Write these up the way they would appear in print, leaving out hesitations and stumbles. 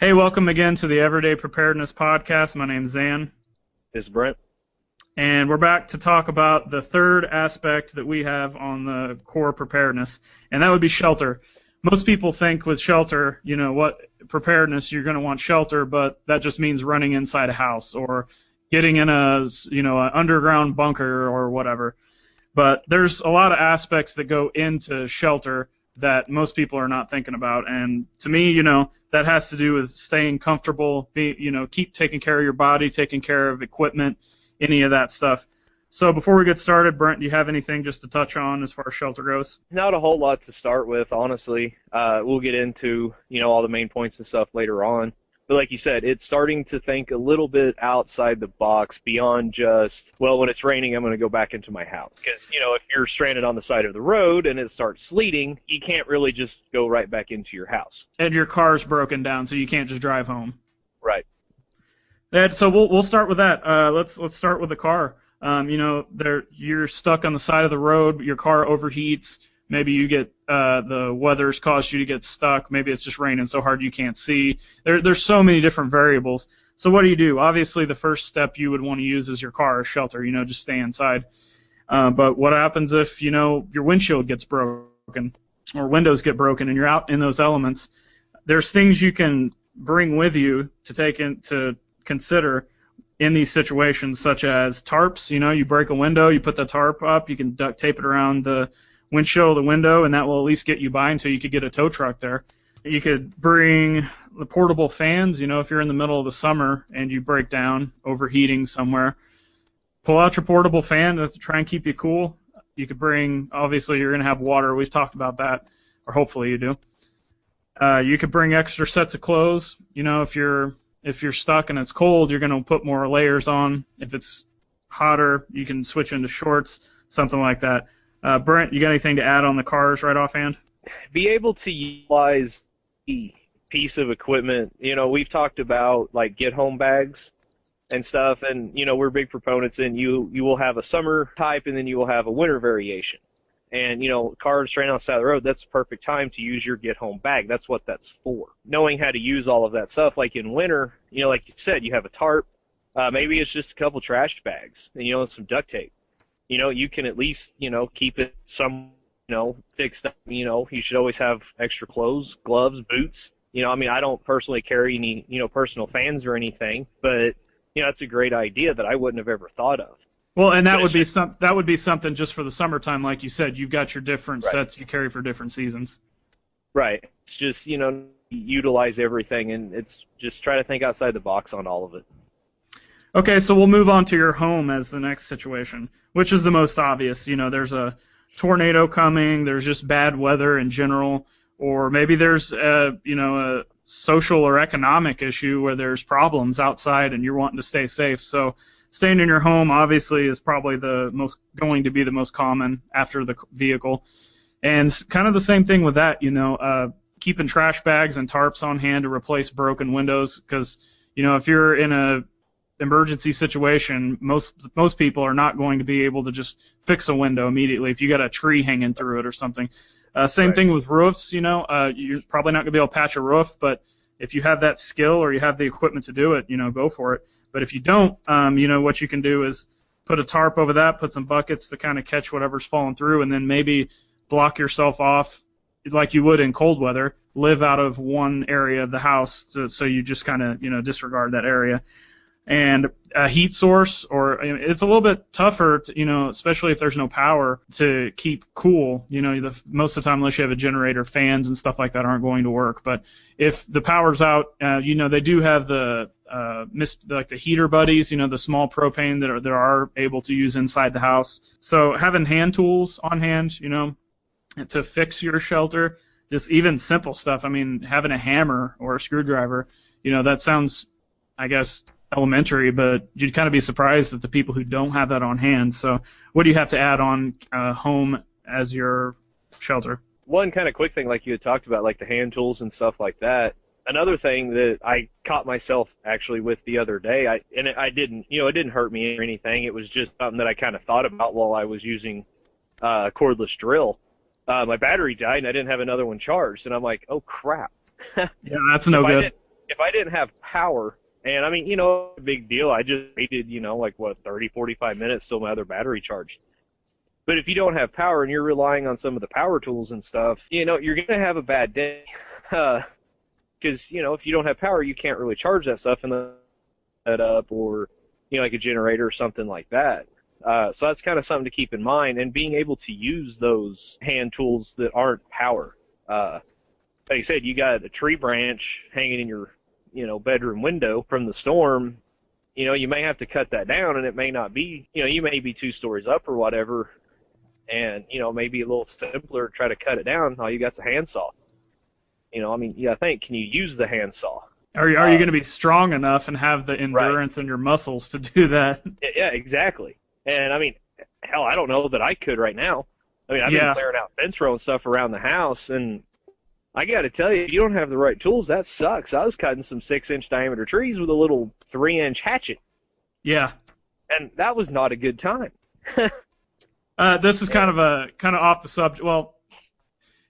Hey, welcome again to the Everyday Preparedness Podcast. My name's Zan, This is Brent. and we're back to talk about the third aspect that we have on the core preparedness, and that would be shelter. Most people think with shelter, what preparedness, you're going to want shelter, but that just means running inside a house or getting in an underground bunker or whatever. But there's a lot of aspects that go into shelter that most people are not thinking about. And to me, that has to do with staying comfortable, keep taking care of your body, taking care of equipment, any of that stuff. So before we get started, Brent, do you have anything just to touch on as far as shelter goes? Not a whole lot to start with, honestly. We'll get into, all the main points and stuff later on. But like you said, it's starting to think a little bit outside the box beyond just, well, when it's raining, I'm going to go back into my house. Because, if you're stranded on the side of the road and it starts sleeting, you can't really just go right back into your house. And your car's broken down, so you can't just drive home. Right. And so we'll start with that. Let's start with the car. You're stuck on the side of the road. Your car overheats. Maybe you get the weather's caused you to get stuck. Maybe it's just raining so hard you can't see. There's so many different variables. So what do? Obviously, the first step you would want to use is your car as shelter. Just stay inside. But what happens if your windshield gets broken or windows get broken and you're out in those elements? There's things you can bring with you to take into consider in these situations, such as tarps. You break a window, you put the tarp up, you can duct tape it around the windshield of the window, and that will at least get you by until you could get a tow truck there. You could bring the portable fans, if you're in the middle of the summer and you break down overheating somewhere. Pull out your portable fan to try and keep you cool. You could bring, obviously you're going to have water, we've talked about that, or hopefully you do. You could bring extra sets of clothes. If you're stuck and it's cold, you're going to put more layers on. If it's hotter, you can switch into shorts, something like that. Brent, you got anything to add on the cars right offhand? Be able to utilize the piece of equipment. We've talked about like get home bags and stuff, and we're big proponents in you will have a summer type and then you will have a winter variation. And cars straight on the side of the road, that's the perfect time to use your get home bag. That's what that's for. Knowing how to use all of that stuff, like in winter, like you said, you have a tarp, maybe it's just a couple trash bags and some duct tape. You can at least, keep it fixed up. You should always have extra clothes, gloves, boots. I don't personally carry any, personal fans or anything, but, that's a great idea that I wouldn't have ever thought of. Well, and that would be something just for the summertime, like you said. You've got your different sets you carry for different seasons. Right. It's just, utilize everything, and it's just try to think outside the box on all of it. Okay, so we'll move on to your home as the next situation, which is the most obvious. There's a tornado coming, there's just bad weather in general, or maybe there's a social or economic issue where there's problems outside and you're wanting to stay safe. So staying in your home obviously is probably going to be the most common after the vehicle. And kind of the same thing with that, keeping trash bags and tarps on hand to replace broken windows, because if you're in a emergency situation, most people are not going to be able to just fix a window immediately if you got a tree hanging through it or something. Same thing with roofs. You're probably not going to be able to patch a roof, but if you have that skill or you have the equipment to do it, go for it. But if you don't, what you can do is put a tarp over that, put some buckets to kind of catch whatever's falling through, and then maybe block yourself off like you would in cold weather. Live out of one area of the house, so you just kind of disregard that area. And a heat source, or it's a little bit tougher, especially if there's no power, to keep cool. Most of the time, unless you have a generator, fans and stuff like that aren't going to work. But if the power's out, they do have the like the heater buddies, the small propane that are able to use inside the house. So having hand tools on hand, to fix your shelter, just even simple stuff. Having a hammer or a screwdriver, that sounds, I guess, elementary, but you'd kind of be surprised at the people who don't have that on hand. So what do you have to add on home as your shelter? One kind of quick thing, like you had talked about, like the hand tools and stuff like that. Another thing that I caught myself actually with the other day, it didn't hurt me or anything. It was just something that I kind of thought about while I was using a cordless drill. My battery died and I didn't have another one charged, and I'm like, oh crap. Yeah, that's no good. if I didn't have power, and I mean, you know, a big deal. I just waited, 30, 45 minutes till my other battery charged. But if you don't have power and you're relying on some of the power tools and stuff, you're going to have a bad day. Because, if you don't have power, you can't really charge that stuff and then set up or, like a generator or something like that. So that's kind of something to keep in mind, and being able to use those hand tools that aren't power. Like you said, you got a tree branch hanging in your, bedroom window from the storm. You may have to cut that down, and it may not be, you may be 2 stories up or whatever, and, maybe a little simpler to try to cut it down. All you got's a handsaw. Can you use the handsaw? Are you going to be strong enough and have the endurance in your muscles to do that? Yeah, exactly. And, hell, I don't know that I could right now. I've been clearing out fence row and stuff around the house, and I got to tell you, if you don't have the right tools, that sucks. I was cutting some 6-inch diameter trees with a little 3-inch hatchet. Yeah. And that was not a good time. This is kind of off the subject. Well,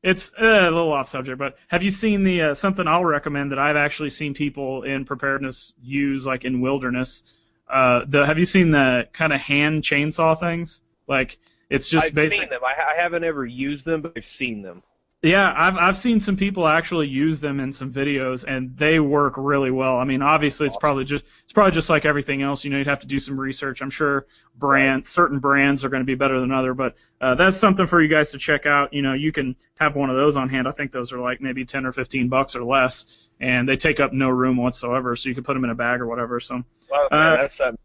it's a little off subject, but have you seen the something I'll recommend that I've actually seen people in preparedness use, like in wilderness? Have you seen the kind of hand chainsaw things? Like, it's just I've seen them. I haven't ever used them, but I've seen them. Yeah, I've seen some people actually use them in some videos, and they work really well. I mean, obviously, it's probably just like everything else. You'd have to do some research. I'm sure certain brands are going to be better than other, but that's something for you guys to check out. You can have one of those on hand. I think those are like maybe $10 or $15 or less, and they take up no room whatsoever. So you can put them in a bag or whatever. So that's a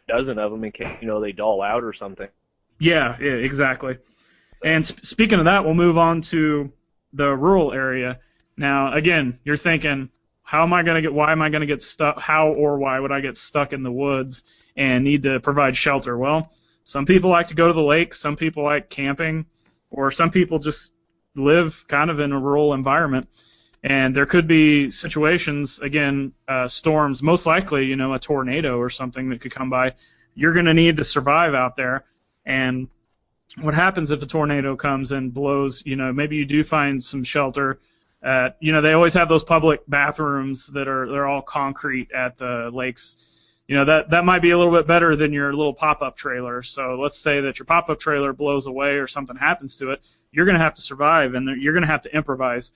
dozen of them in case they dull out or something. Yeah, exactly. And speaking of that, we'll move on to the rural area. Now, again, you're thinking, why am I going to get stuck? How or why would I get stuck in the woods and need to provide shelter? Well, some people like to go to the lake, some people like camping, or some people just live kind of in a rural environment. And there could be situations, again, storms, most likely, a tornado or something that could come by. You're going to need to survive out there. And what happens if a tornado comes and blows, maybe you do find some shelter at, they always have those public bathrooms they're all concrete at the lakes. That might be a little bit better than your little pop-up trailer. So let's say that your pop-up trailer blows away or something happens to it. You're going to have to survive, and you're going to have to improvise.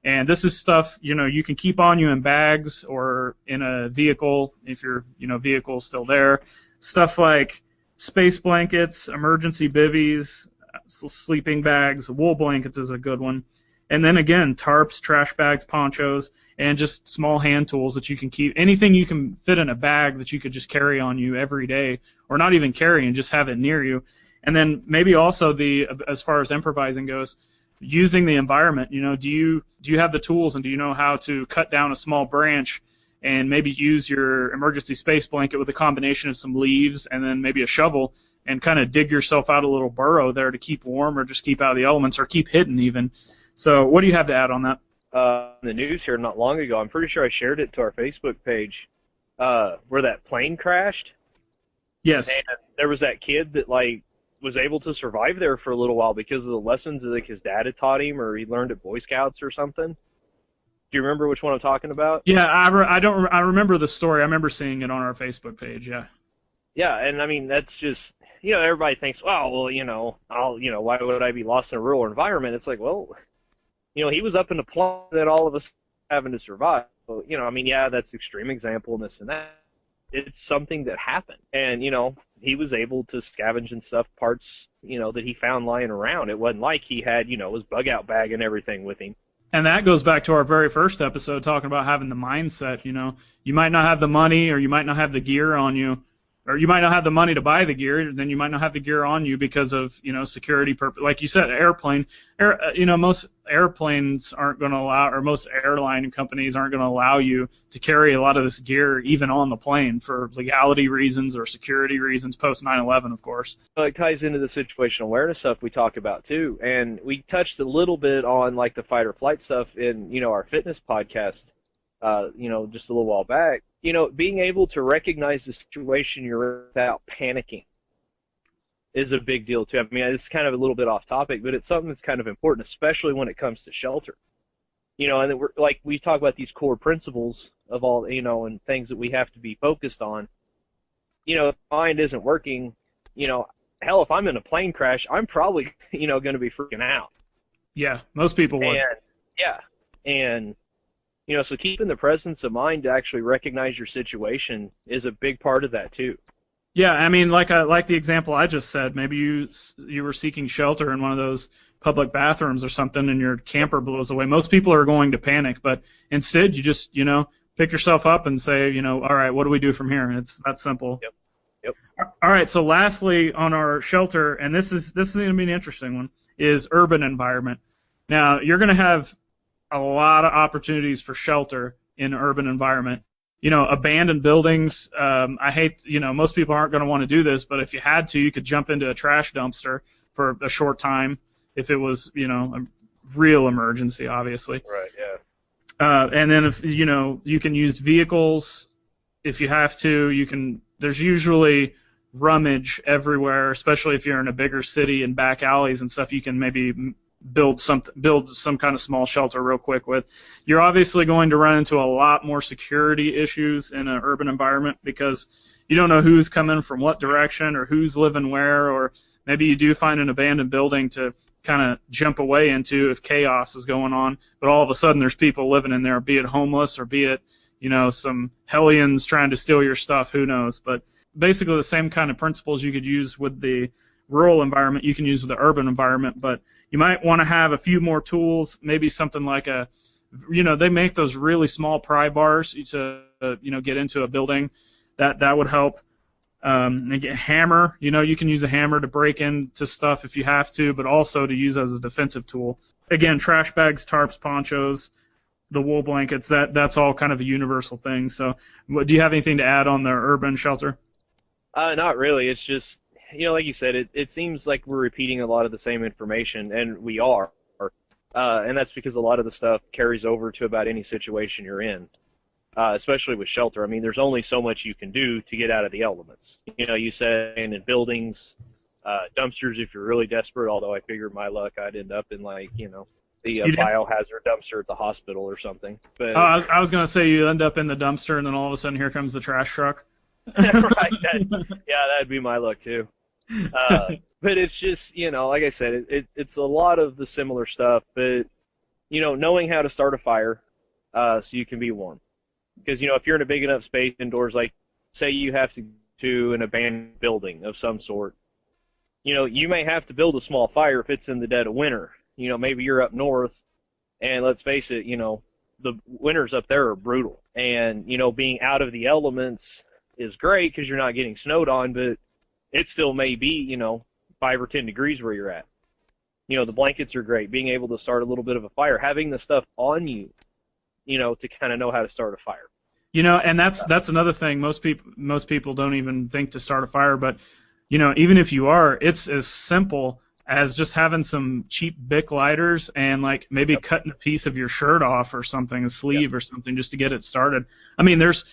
And this is stuff, you can keep on you in bags or in a vehicle if your, vehicle is still there. Stuff like space blankets, emergency bivvies, sleeping bags, wool blankets is a good one. And then again, tarps, trash bags, ponchos, and just small hand tools that you can keep. Anything you can fit in a bag that you could just carry on you every day, or not even carry and just have it near you. And then maybe also as far as improvising goes, using the environment. Do you have the tools, and do you know how to cut down a small branch and maybe use your emergency space blanket with a combination of some leaves and then maybe a shovel and kind of dig yourself out a little burrow there to keep warm or just keep out of the elements or keep hidden even. So what do you have to add on that? In the news here not long ago, I'm pretty sure I shared it to our Facebook page, where that plane crashed. Yes. And there was that kid that was able to survive there for a little while because of the lessons that his dad had taught him, or he learned at Boy Scouts or something. Do you remember which one I'm talking about? Yeah, I remember the story. I remember seeing it on our Facebook page. Yeah. Yeah, and that's just everybody thinks, well, why would I be lost in a rural environment? It's like, well, he was up in the plane that all of us having to survive. So, that's extreme example and this and that. It's something that happened, and he was able to scavenge and stuff parts that he found lying around. It wasn't like he had his bug out bag and everything with him. And that goes back to our very first episode talking about having the mindset. You might not have the money, or you might not have the gear on you, or you might not have the money to buy the gear, then you might not have the gear on you because of, security purpose. Like you said, most airplanes aren't going to allow, or most airline companies aren't going to allow you to carry a lot of this gear even on the plane for legality reasons or security reasons, post 9/11, of course. It ties into the situational awareness stuff we talk about too, and we touched a little bit on the fight or flight stuff in, our fitness podcast, just a little while back. Being able to recognize the situation you're in without panicking is a big deal too. I mean, it's kind of a little bit off topic, but it's something that's kind of important, especially when it comes to shelter. And we're, like we talk about these core principles of all, and things that we have to be focused on. If the mind isn't working, hell, if I'm in a plane crash, I'm probably, going to be freaking out. Yeah, most people would. And yeah, and so keeping the presence of mind to actually recognize your situation is a big part of that too. Yeah, I mean, like the example I just said, maybe you were seeking shelter in one of those public bathrooms or something, and your camper blows away. Most people are going to panic, but instead you just pick yourself up and say, all right, what do we do from here? And it's that simple. Yep. Yep. All right. So lastly, on our shelter, and this is going to be an interesting one, is urban environment. Now you're going to have a lot of opportunities for shelter in an urban environment. Abandoned buildings. I hate, most people aren't going to want to do this, but if you had to, you could jump into a trash dumpster for a short time if it was, a real emergency, obviously. Right. Yeah. And then if, you can use vehicles if you have to. There's usually rummage everywhere, especially if you're in a bigger city and back alleys and stuff. You can maybe build some kind of small shelter real quick with. You're obviously going to run into a lot more security issues in an urban environment because you don't know who's coming from what direction or who's living where, or maybe you do find an abandoned building to kind of jump away into if chaos is going on, but all of a sudden there's people living in there, be it homeless or be it, some hellions trying to steal your stuff, who knows. But basically the same kind of principles you could use with the rural environment you can use with the urban environment, but you might want to have a few more tools, maybe something like they make those really small pry bars to, get into a building. That would help. And get a hammer, you can use a hammer to break into stuff if you have to, but also to use as a defensive tool. Again, trash bags, tarps, ponchos, the wool blankets, that's all kind of a universal thing. So do you have anything to add on the urban shelter? Not really. It's just, like you said, it seems like we're repeating a lot of the same information, and we are. And that's because a lot of the stuff carries over to about any situation you're in. Especially with shelter. I mean, there's only so much you can do to get out of the elements. You said in buildings, dumpsters if you're really desperate, although I figured my luck I'd end up in the biohazard dumpster at the hospital or something. But I was going to say you end up in the dumpster and then all of a sudden here comes the trash truck. Right. That'd be my luck too. But it's just, like I said, it's a lot of the similar stuff, but, knowing how to start a fire so you can be warm. Because, if you're in a big enough space indoors, like, say you have to an abandoned building of some sort, you may have to build a small fire if it's in the dead of winter. Maybe you're up north, and let's face it, the winters up there are brutal. And, being out of the elements is great because you're not getting snowed on, but it still may be, 5 or 10 degrees where you're at. The blankets are great. Being able to start a little bit of a fire, having the stuff on you, to kind of know how to start a fire. And that's another thing. Most people don't even think to start a fire, but even if you are, it's as simple as just having some cheap Bic lighters and like maybe cutting a piece of your shirt off or something, a sleeve or something, just to get it started. I mean, there's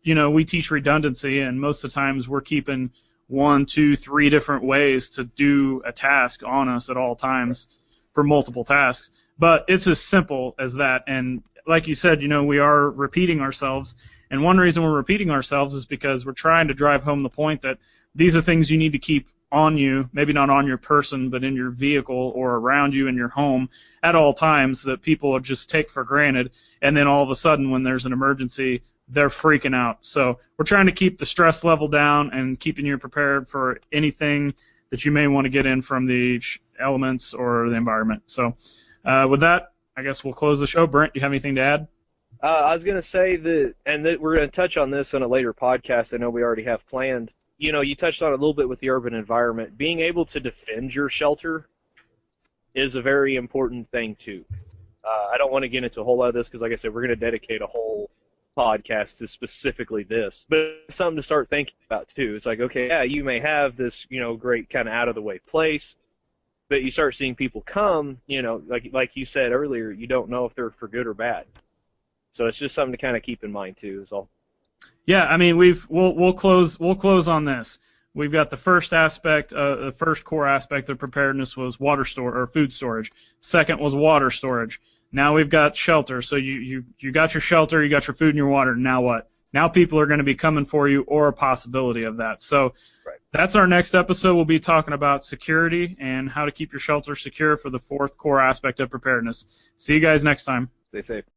we teach redundancy, and most of the times we're keeping 1, 2, 3 different ways to do a task on us at all times for multiple tasks. But it's as simple as that. And like you said, we are repeating ourselves. And one reason we're repeating ourselves is because we're trying to drive home the point that these are things you need to keep on you, maybe not on your person, but in your vehicle or around you in your home at all times that people just take for granted. And then all of a sudden when there's an emergency, they're freaking out. So we're trying to keep the stress level down and keeping you prepared for anything that you may want to get in from the elements or the environment. So with that, I guess we'll close the show. Brent, do you have anything to add? I was going to say that we're going to touch on this on a later podcast. I know we already have planned. You touched on it a little bit with the urban environment. Being able to defend your shelter is a very important thing, too. I don't want to get into a whole lot of this because, like I said, we're going to dedicate a whole podcast to specifically this. But it's something to start thinking about, too. It's like, okay, yeah, you may have this, great kind of out-of-the-way place, but you start seeing people come, like you said earlier, you don't know if they're for good or bad. So it's just something to kind of keep in mind too, is all. Yeah, I mean we'll close on this. We've got the first aspect, the first core aspect of preparedness was food storage. Second was water storage. Now we've got shelter. So you got your shelter, you got your food and your water. Now what? Now people are going to be coming for you, or a possibility of that. So Right. that's our next episode. We'll be talking about security and how to keep your shelter secure for the fourth core aspect of preparedness. See you guys next time. Stay safe.